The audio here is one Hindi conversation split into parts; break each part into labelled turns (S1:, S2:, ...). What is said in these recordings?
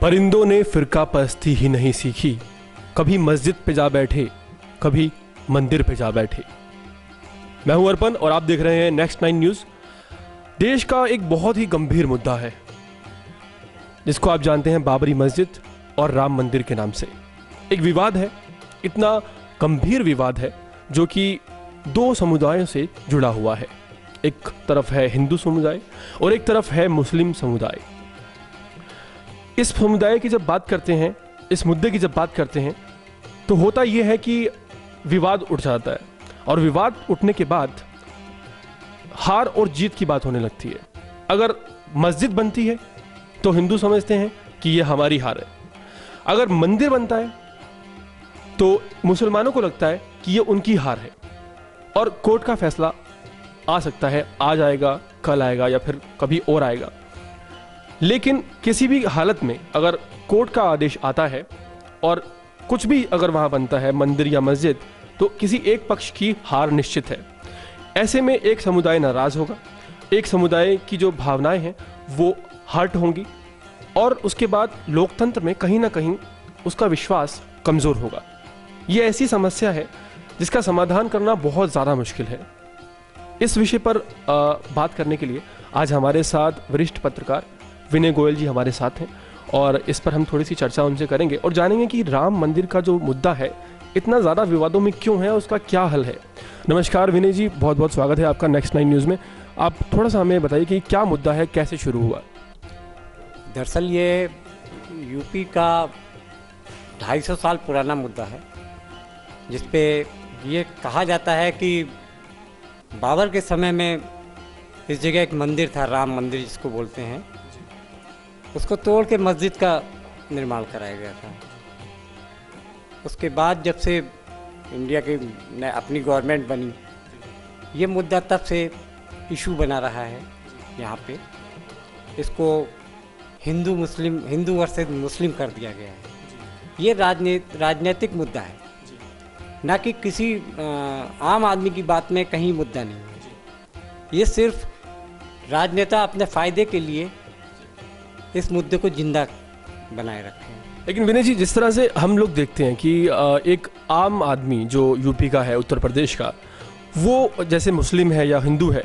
S1: परिंदों ने फिरका परस्ती ही नहीं सीखी, कभी मस्जिद पे जा बैठे, कभी मंदिर पे जा बैठे। मैं हूं अर्पण और आप देख रहे हैं नेक्स्ट 9 न्यूज़। देश का एक बहुत ही गंभीर मुद्दा है जिसको आप जानते हैं बाबरी मस्जिद और राम मंदिर के नाम से। एक विवाद है, इतना गंभीर विवाद है जो कि दो समुदायों से जुड़ा हुआ है। एक तरफ है हिंदू समुदाय और एक तरफ है मुस्लिम समुदाय। इस समुदाय की जब बात करते हैं, इस मुद्दे की जब बात करते हैं तो होता यह है कि विवाद उठ जाता है और विवाद उठने के बाद हार और जीत की बात होने लगती है। अगर मस्जिद बनती है तो हिंदू समझते हैं कि यह हमारी हार है, अगर मंदिर बनता है तो मुसलमानों को लगता है कि यह उनकी हार है और कोर्ट का फैसला आ सकता है, आज आएगा, कल आएगा या फिर कभी और आएगा। लेकिन किसी भी हालत में अगर कोर्ट का आदेश आता है और कुछ भी अगर वहाँ बनता है, मंदिर या मस्जिद, तो किसी एक पक्ष की हार निश्चित है। ऐसे में एक समुदाय नाराज होगा, एक समुदाय की जो भावनाएं हैं वो हर्ट होंगी और उसके बाद लोकतंत्र में कहीं ना कहीं उसका विश्वास कमज़ोर होगा। ये ऐसी समस्या है जिसका समाधान करना बहुत ज़्यादा मुश्किल है। इस विषय पर बात करने के लिए आज हमारे साथ वरिष्ठ पत्रकार विनय गोयल जी हमारे साथ हैं और इस पर हम थोड़ी सी चर्चा उनसे करेंगे और जानेंगे कि राम मंदिर का जो मुद्दा है इतना ज़्यादा विवादों में क्यों है, उसका क्या हल है। नमस्कार विनय जी, बहुत बहुत स्वागत है आपका नेक्स्ट 9 न्यूज़ में। आप थोड़ा सा हमें बताइए कि क्या मुद्दा है, कैसे शुरू हुआ।
S2: दरअसल ये यूपी का 250 साल पुराना मुद्दा है जिस पे ये कहा जाता है कि बाबर के समय में इस जगह एक मंदिर था, राम मंदिर जिसको बोलते हैं, उसको तोड़ के मस्जिद का निर्माण कराया गया था। उसके बाद जब से इंडिया की अपनी गवर्नमेंट बनी, ये मुद्दा तब से इशू बना रहा है यहाँ पे। इसको हिंदू वर्सेस मुस्लिम कर दिया गया है। ये राजनीतिक मुद्दा है, ना कि किसी आम आदमी की बात में कहीं मुद्दा नहीं है। ये सिर्फ राजनेता अपने फ़ायदे के लिए इस मुद्दे को जिंदा बनाए रखे हैं।
S1: लेकिन विनय जी, जिस तरह से हम लोग देखते हैं कि एक आम आदमी जो यूपी का है, उत्तर प्रदेश का, वो जैसे मुस्लिम है या हिंदू है,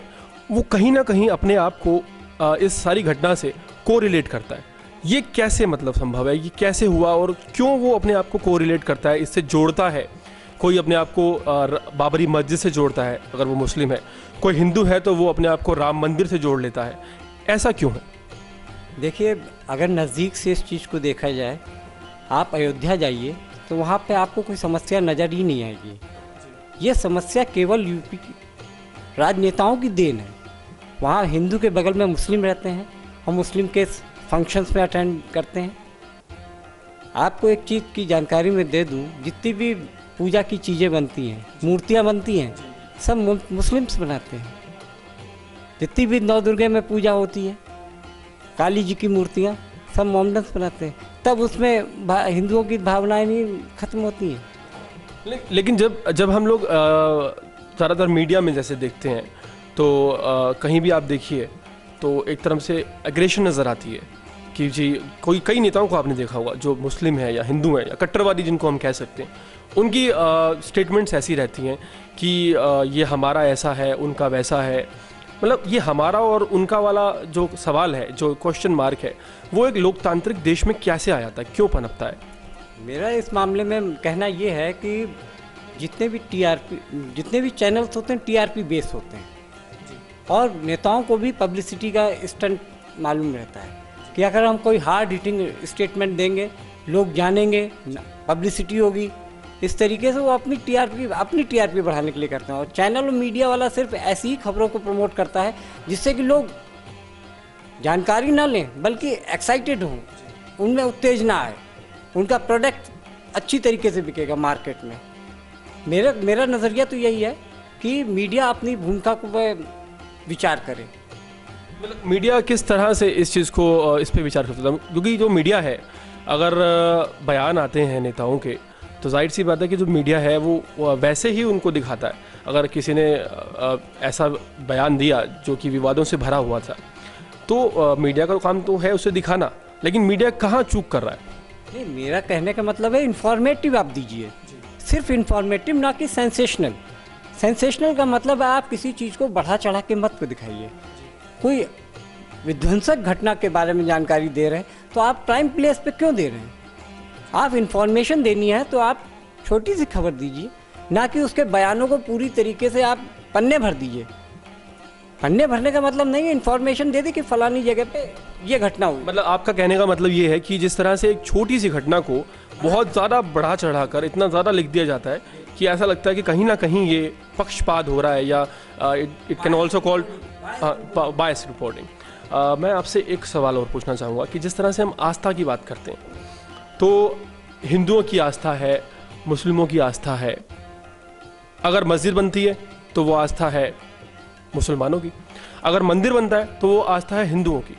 S1: वो कहीं ना कहीं अपने आप को इस सारी घटना से कोरिलेट करता है। ये कैसे मतलब संभव है, ये कैसे हुआ और क्यों वो अपने आप को कोरिलेट करता है, इससे जोड़ता है? कोई अपने आप को बाबरी मस्जिद से जोड़ता है अगर वो मुस्लिम है, कोई हिंदू है तो वो अपने आप को राम मंदिर से जोड़ लेता है। ऐसा क्यों है?
S2: देखिए, अगर नज़दीक से इस चीज़ को देखा जाए, आप अयोध्या जाइए तो वहाँ पे आपको कोई समस्या नज़र ही नहीं आएगी। ये समस्या केवल यूपी की राजनेताओं की देन है। वहाँ हिंदू के बगल में मुस्लिम रहते हैं और मुस्लिम के फंक्शंस में अटेंड करते हैं। आपको एक चीज़ की जानकारी मैं दे दूँ, जितनी भी पूजा की चीज़ें बनती हैं, मूर्तियाँ बनती हैं, सब मुस्लिम्स बनाते हैं। जितनी भी नौ दुर्गे में पूजा होती है, काली जी की मूर्तियाँ सब मोमडन्स बनाते हैं, तब उसमें हिंदुओं की भावनाएं नहीं खत्म होती हैं।
S1: लेकिन जब हम लोग ज़्यादातर मीडिया में जैसे देखते हैं तो कहीं भी आप देखिए तो एक तरफ से एग्रेशन नज़र आती है कि जी कई नेताओं को आपने देखा होगा जो मुस्लिम है या हिंदू है या कट्टरवादी जिनको हम कह सकते हैं, उनकी स्टेटमेंट्स ऐसी रहती हैं कि ये हमारा ऐसा है, उनका वैसा है। मतलब ये हमारा और उनका वाला जो सवाल है, जो क्वेश्चन मार्क है, वो एक लोकतांत्रिक देश में कैसे आ जाता है, क्यों पनपता है?
S2: मेरा इस मामले में कहना ये है कि जितने भी चैनल्स होते हैं टीआरपी बेस होते हैं और नेताओं को भी पब्लिसिटी का स्टंट मालूम रहता है कि अगर हम कोई हार्ड हिटिंग स्टेटमेंट देंगे, लोग जानेंगे, पब्लिसिटी होगी। इस तरीके से वो अपनी टीआरपी बढ़ाने के लिए करते हैं और चैनल और मीडिया वाला सिर्फ ऐसी ही खबरों को प्रमोट करता है जिससे कि लोग जानकारी ना लें बल्कि एक्साइटेड हों, उनमें उत्तेजना आए, उनका प्रोडक्ट अच्छी तरीके से बिकेगा मार्केट में। मेरा नज़रिया तो यही है कि मीडिया अपनी भूमिका को विचार करे।
S1: मतलब मीडिया किस तरह से इस चीज़ को इस पर विचार करता है? क्योंकि जो मीडिया है, अगर बयान आते हैं नेताओं के तो जाहिर सी बात है कि जो मीडिया है वो वैसे ही उनको दिखाता है। अगर किसी ने ऐसा बयान दिया जो कि विवादों से भरा हुआ था तो मीडिया का काम तो है उसे दिखाना, लेकिन मीडिया कहाँ चूक कर रहा है?
S2: नहीं, मेरा कहने का मतलब है इन्फॉर्मेटिव आप दीजिए, सिर्फ इन्फॉर्मेटिव, ना कि सेंसेशनल। सेंसेशनल का मतलब है आप किसी चीज़ को बढ़ा चढ़ा के मत को दिखाइए। कोई विध्वंसक घटना के बारे में जानकारी दे रहे हैं तो आप प्राइम प्लेस पे क्यों दे रहे हैं? आप इन्फॉर्मेशन देनी है तो आप छोटी सी खबर दीजिए, ना कि उसके बयानों को पूरी तरीके से आप पन्ने भर दीजिए। पन्ने भरने का मतलब नहीं है, इन्फॉर्मेशन दे दी कि फलानी जगह पे ये घटना हुई।
S1: मतलब आपका कहने का मतलब ये है कि जिस तरह से एक छोटी सी घटना को बहुत ज़्यादा बढ़ा चढ़ा कर इतना ज़्यादा लिख दिया जाता है कि ऐसा लगता है कि कहीं ना कहीं ये पक्षपात हो रहा है, या it can also called bias reporting. मैं आपसे एक सवाल और पूछना चाहूँगा कि जिस तरह से हम आस्था की बात करते हैं, तो हिंदुओं की आस्था है, मुस्लिमों की आस्था है, अगर मस्जिद बनती है तो वो आस्था है मुसलमानों की, अगर मंदिर बनता है तो वो आस्था है हिंदुओं की।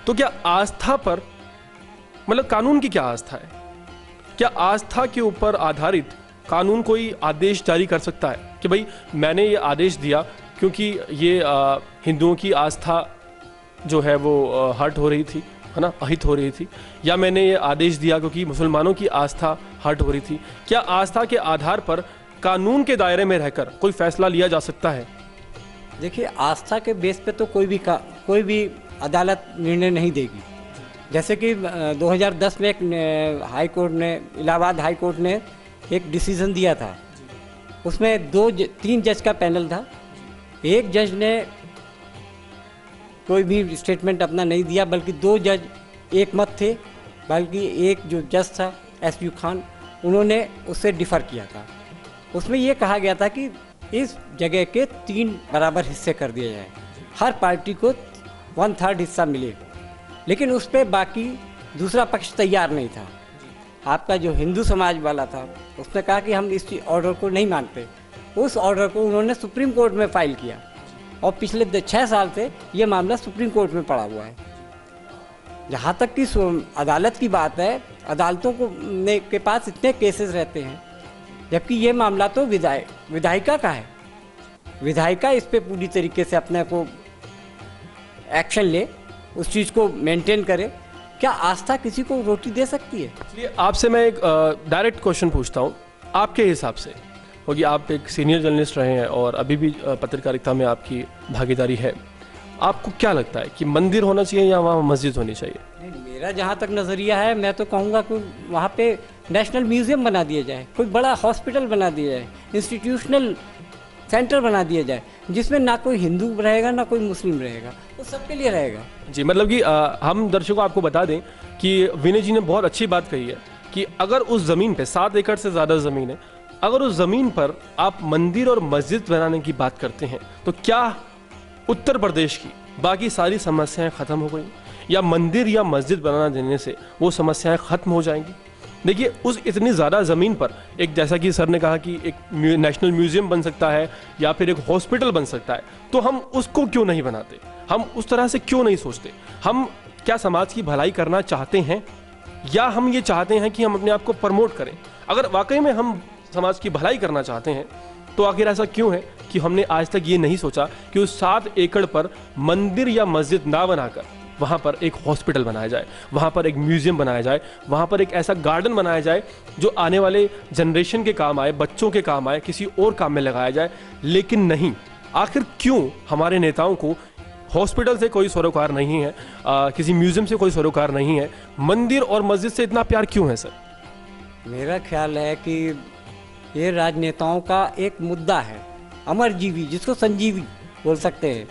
S1: तो क्या आस्था पर, मतलब कानून की क्या आस्था है? क्या आस्था के ऊपर आधारित कानून कोई आदेश जारी कर सकता है कि भाई मैंने ये आदेश दिया क्योंकि ये हिंदुओं की आस्था जो है वो हर्ट हो रही थी, है ना, अहित हो रही थी, या मैंने ये आदेश दिया क्योंकि मुसलमानों की आस्था हर्ट हो रही थी? क्या आस्था के आधार पर कानून के दायरे में रहकर कोई फैसला लिया जा सकता है?
S2: देखिए, आस्था के बेस पे तो कोई भी अदालत निर्णय नहीं देगी। जैसे कि 2010 में एक हाई कोर्ट ने, इलाहाबाद हाई कोर्ट ने एक डिसीजन दिया था। उसमें 3 जज का पैनल था। एक जज ने कोई भी स्टेटमेंट अपना नहीं दिया, बल्कि 2 जज एक मत थे, बल्कि एक जो जज था एसयू खान, उन्होंने उससे डिफ़र किया था। उसमें ये कहा गया था कि इस जगह के 3 बराबर हिस्से कर दिए जाए, हर पार्टी को 1/3 हिस्सा मिले। लेकिन उस पर बाकी दूसरा पक्ष तैयार नहीं था। आपका जो हिंदू समाज वाला था उसने कहा कि हम इस ऑर्डर को नहीं मानते। उस ऑर्डर को उन्होंने सुप्रीम कोर्ट में फाइल किया और पिछले 6 साल से ये मामला सुप्रीम कोर्ट में पड़ा हुआ है। जहाँ तक कि अदालत की बात है, अदालतों के पास इतने केसेस रहते हैं, जबकि ये मामला तो विधायिका का है। विधायिका इस पे पूरी तरीके से अपने को एक्शन ले, उस चीज़ को मेंटेन करे। क्या आस्था किसी को रोटी दे सकती है?
S1: इसलिए आपसे मैं एक डायरेक्ट क्वेश्चन पूछता हूँ, आपके हिसाब से, क्योंकि आप एक सीनियर जर्नलिस्ट रहे हैं और अभी भी पत्रकारिता में आपकी भागीदारी है, आपको क्या लगता है कि मंदिर होना चाहिए या वहाँ मस्जिद होनी चाहिए?
S2: नहीं, मेरा जहाँ तक नज़रिया है, मैं तो कहूँगा कि वहाँ पे नेशनल म्यूज़ियम बना दिया जाए, कोई बड़ा हॉस्पिटल बना दिया जाए, इंस्टीट्यूशनल सेंटर बना दिया जाए, जिसमें ना कोई हिंदू रहेगा ना कोई मुस्लिम रहेगा, वो सबके लिए रहेगा।
S1: जी, मतलब कि हम दर्शकों आपको बता दें कि विनय जी ने बहुत अच्छी बात कही है कि अगर उस ज़मीन पे 7 एकड़ से ज़्यादा ज़मीन है, अगर उस ज़मीन पर आप मंदिर और मस्जिद बनाने की बात करते हैं तो क्या उत्तर प्रदेश की बाकी सारी समस्याएं ख़त्म हो गई, या मंदिर या मस्जिद बनाना देने से वो समस्याएं ख़त्म हो जाएंगी? देखिए, उस इतनी ज़्यादा ज़मीन पर एक, जैसा कि सर ने कहा कि एक नेशनल म्यूज़ियम बन सकता है या फिर एक हॉस्पिटल बन सकता है, तो हम उसको क्यों नहीं बनाते? हम उस तरह से क्यों नहीं सोचते? हम क्या समाज की भलाई करना चाहते हैं, या हम ये चाहते हैं कि हम अपने आप को प्रमोट करें? अगर वाकई में हम समाज की भलाई करना चाहते हैं तो आखिर ऐसा क्यों है कि हमने आज तक ये नहीं सोचा कि उस 7 एकड़ पर मंदिर या मस्जिद ना बनाकर वहाँ पर एक हॉस्पिटल बनाया जाए, वहाँ पर एक म्यूज़ियम बनाया जाए, वहाँ पर एक ऐसा गार्डन बनाया जाए जो आने वाले जनरेशन के काम आए, बच्चों के काम आए, किसी और काम में लगाया जाए। लेकिन नहीं, आखिर क्यों हमारे नेताओं को हॉस्पिटल से कोई सरोकार नहीं है, किसी म्यूज़ियम से कोई सरोकार नहीं है, मंदिर और मस्जिद से इतना प्यार क्यों है सर?
S2: मेरा ख्याल है कि ये राजनेताओं का एक मुद्दा है, अमरजीवी, जिसको संजीवी बोल सकते हैं।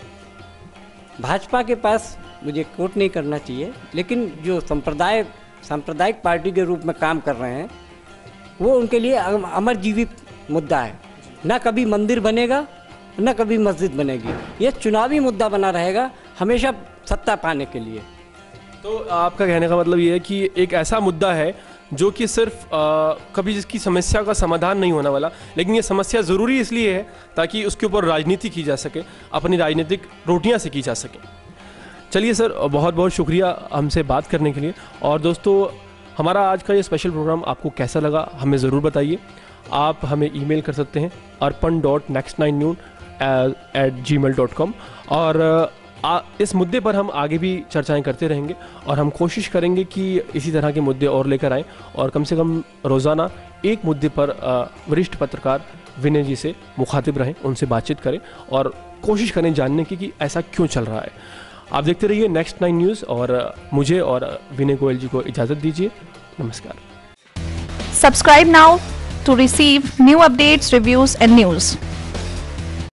S2: भाजपा के पास, मुझे कोट नहीं करना चाहिए, लेकिन जो सांप्रदायिक पार्टी के रूप में काम कर रहे हैं, वो उनके लिए अमरजीवी मुद्दा है। ना कभी मंदिर बनेगा ना कभी मस्जिद बनेगी, ये चुनावी मुद्दा बना रहेगा हमेशा सत्ता पाने के लिए।
S1: तो आपका कहने का मतलब ये है कि एक ऐसा मुद्दा है जो कि सिर्फ कभी जिसकी समस्या का समाधान नहीं होने वाला, लेकिन ये समस्या ज़रूरी इसलिए है ताकि उसके ऊपर राजनीति की जा सके, अपनी राजनीतिक रोटियां सेकी जा सकें। चलिए सर, बहुत बहुत शुक्रिया हमसे बात करने के लिए। और दोस्तों, हमारा आज का ये स्पेशल प्रोग्राम आपको कैसा लगा हमें ज़रूर बताइए। आप हमें ईमेल कर सकते हैं arpan.next9news@gmail.com, और इस मुद्दे पर हम आगे भी चर्चाएं करते रहेंगे और हम कोशिश करेंगे कि इसी तरह के मुद्दे और लेकर आएँ और कम से कम रोज़ाना एक मुद्दे पर वरिष्ठ पत्रकार विनय जी से मुखातिब रहें, उनसे बातचीत करें और कोशिश करें जानने की कि ऐसा क्यों चल रहा है। आप देखते रहिए नेक्स्ट 9 न्यूज़ और मुझे और विनय गोयल जी को इजाज़त दीजिए। नमस्कार।
S3: Subscribe now to receive new updates, reviews and news.